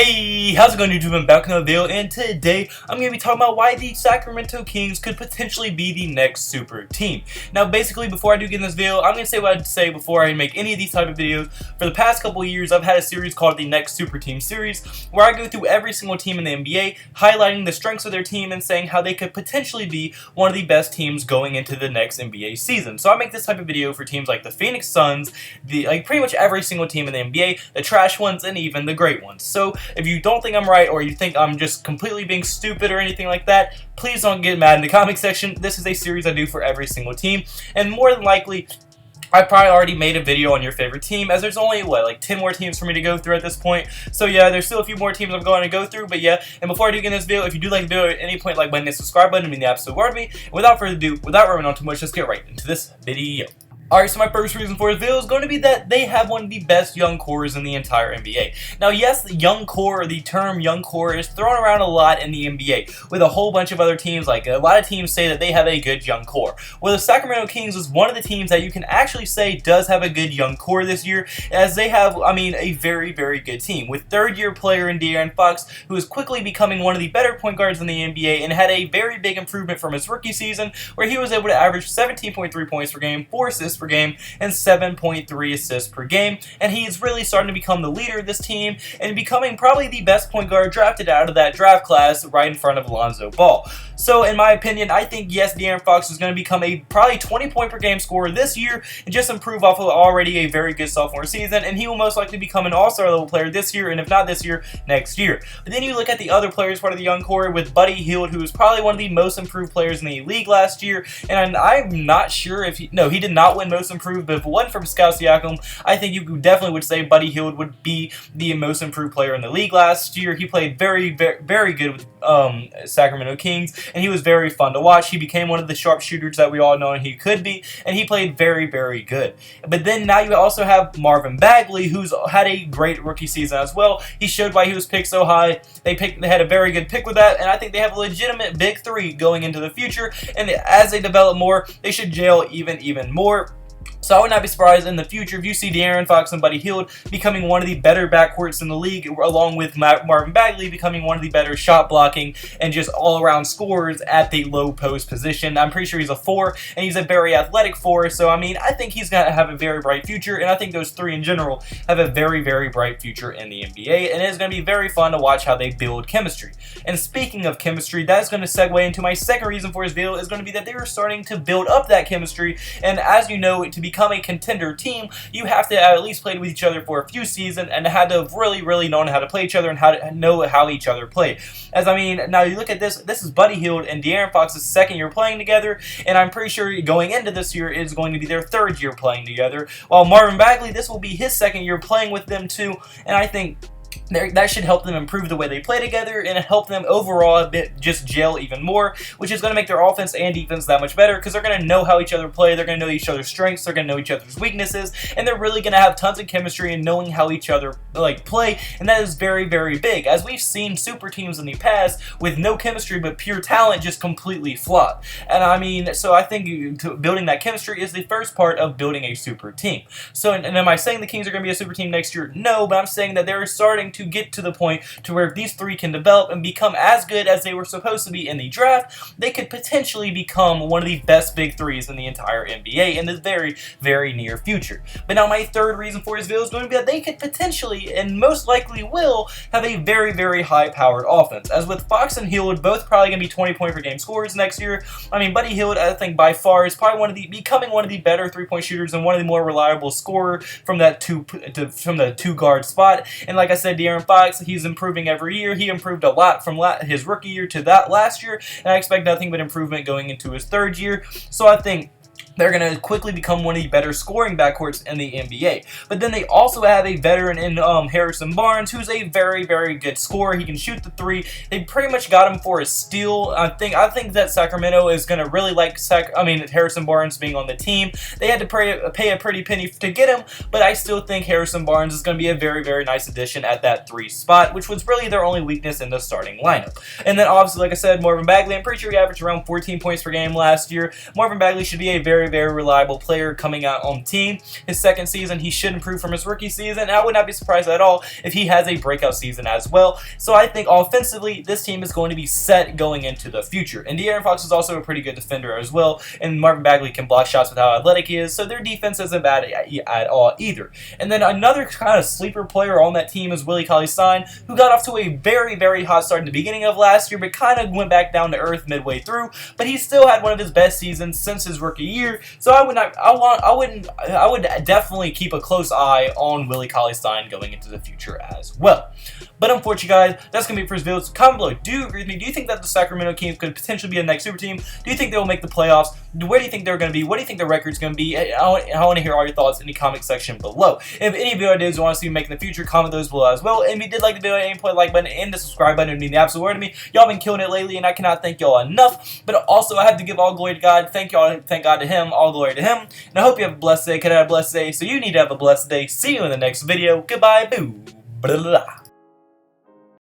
Hey, how's it going, YouTube? I'm back in the video, and today I'm going to be talking about why the Sacramento Kings could potentially be the next super team. Now, basically, before I do get in this video, I'm going to say what I'd say before I make any of these type of videos. For the past couple of years, I've had a series called the Next Super Team series, where I go through every single team in the NBA, highlighting the strengths of their team and saying how they could potentially be one of the best teams going into the next NBA season. So I make this type of video for teams like the Phoenix Suns, pretty much every single team in the NBA, the trash ones, and even the great ones. So if you don't think I'm right, or you think I'm just completely being stupid or anything like that, please don't get mad in the comment section. This is a series I do for every single team, and more than likely, I probably already made a video on your favorite team, as there's only, what, 10 more teams for me to go through at this point. So yeah, there's still a few more teams I'm going to go through, but yeah, and before I do get in this video, if you do like the video at any point, like button the subscribe button, it means the absolute world to me. And without further ado, without running on too much, let's get right into this video. Alright, so my first reason for this video is going to be that they have one of the best young cores in the entire NBA. Now, yes, the young core, or the term young core, is thrown around a lot in the NBA, with a whole bunch of other teams. Like, a lot of teams say that they have a good young core. Well, the Sacramento Kings is one of the teams that you can actually say does have a good young core this year, as they have, a very, very good team. With third-year player in De'Aaron Fox, who is quickly becoming one of the better point guards in the NBA, and had a very big improvement from his rookie season, where he was able to average 17.3 points per game, 4 assists per game, and 7.3 assists per game, and he's really starting to become the leader of this team and becoming probably the best point guard drafted out of that draft class, right in front of Lonzo Ball. So in my opinion, I think yes, De'Aaron Fox is going to become a probably 20 point per game scorer this year and just improve off of already a very good sophomore season, and he will most likely become an all-star level player this year, and if not this year, next year. But then you look at the other players part of the young core with Buddy Hield, who was probably one of the most improved players in the league last year, and I'm not sure if he did not win most improved, but if it wasn't from Scout Siakam, I think you definitely would say Buddy Hield would be the most improved player in the league last year. He played very, very, very good with Sacramento Kings, and he was very fun to watch. He became one of the sharpshooters that we all know he could be, and he played very, very good. But then now you also have Marvin Bagley, who's had a great rookie season as well. He showed why he was picked so high. They had a very good pick with that, and I think they have a legitimate big three going into the future, and as they develop more, they should gel even more. So I would not be surprised in the future if you see De'Aaron Fox and Buddy Hield becoming one of the better backcourts in the league, along with Marvin Bagley becoming one of the better shot blocking and just all-around scorers at the low post position. I'm pretty sure he's a 4, and he's a very athletic 4, so I think he's going to have a very bright future, and I think those three in general have a very, very bright future in the NBA, and it's going to be very fun to watch how they build chemistry. And speaking of chemistry, that's going to segue into my second reason for this video, is going to be that they are starting to build up that chemistry, and as you know, to become a contender team, you have to at least play with each other for a few seasons and had to have really known how to play each other and how to know how each other played. Now you look at this is Buddy Hield and De'Aaron Fox's second year playing together, and I'm pretty sure going into this year is going to be their third year playing together, while Marvin Bagley, this will be his second year playing with them too, and I think that should help them improve the way they play together and help them overall just gel even more, which is going to make their offense and defense that much better, because they're going to know how each other play, they're going to know each other's strengths, they're going to know each other's weaknesses, and they're really going to have tons of chemistry and knowing how each other play, and that is very, very big, as we've seen super teams in the past with no chemistry but pure talent just completely flop. And so I think building that chemistry is the first part of building a super team. So, and am I saying the Kings are going to be a super team next year? No, but I'm saying that they're starting to get to the point to where if these three can develop and become as good as they were supposed to be in the draft, they could potentially become one of the best big threes in the entire NBA in the very, very near future. But now my third reason for this video is going to be that they could potentially, and most likely will, have a very, very high-powered offense. As with Fox and Hield, both probably going to be 20 point per game scorers next year. Buddy Hield, I think by far, is probably becoming one of the better three-point shooters and one of the more reliable scorers from that two-guard spot. And like I said, De'Aaron Fox, he's improving every year. He improved a lot from his rookie year to that last year, and I expect nothing but improvement going into his third year. So I think they're going to quickly become one of the better scoring backcourts in the NBA. But then they also have a veteran in Harrison Barnes, who's a very, very good scorer. He can shoot the three. They pretty much got him for a steal. I think that Sacramento is going to really like Harrison Barnes being on the team. They had to pay a pretty penny to get him, but I still think Harrison Barnes is going to be a very, very nice addition at that 3 spot, which was really their only weakness in the starting lineup. And then obviously, like I said, Marvin Bagley, I'm pretty sure he averaged around 14 points per game last year. Marvin Bagley should be a very, very reliable player coming out on the team. His second season, he should improve from his rookie season, and I would not be surprised at all if he has a breakout season as well. So I think offensively, this team is going to be set going into the future. And De'Aaron Fox is also a pretty good defender as well, and Marvin Bagley can block shots with how athletic he is, so their defense isn't bad at all either. And then another kind of sleeper player on that team is Cauley Stein, who got off to a very, very hot start in the beginning of last year, but kind of went back down to earth midway through. But he still had one of his best seasons since his rookie year, so I would definitely keep a close eye on Cauley Stein going into the future as well. But unfortunately, guys, that's going to be it for this video. So comment below. Do you agree with me? Do you think that the Sacramento Kings could potentially be a next super team? Do you think they will make the playoffs? Where do you think they're going to be? What do you think the record's going to be? I want to hear all your thoughts in the comment section below. If any video ideas you want to see me make in the future, comment those below as well. And if you did like the video, any point like button and the subscribe button would mean the absolute word to me. Y'all been killing it lately, and I cannot thank y'all enough. But also, I have to give all glory to God. Thank y'all. Thank God to Him. All glory to Him. And I hope you have a blessed day. Can I have a blessed day? So you need to have a blessed day. See you in the next video. Goodbye. Boo. Blah, blah, blah.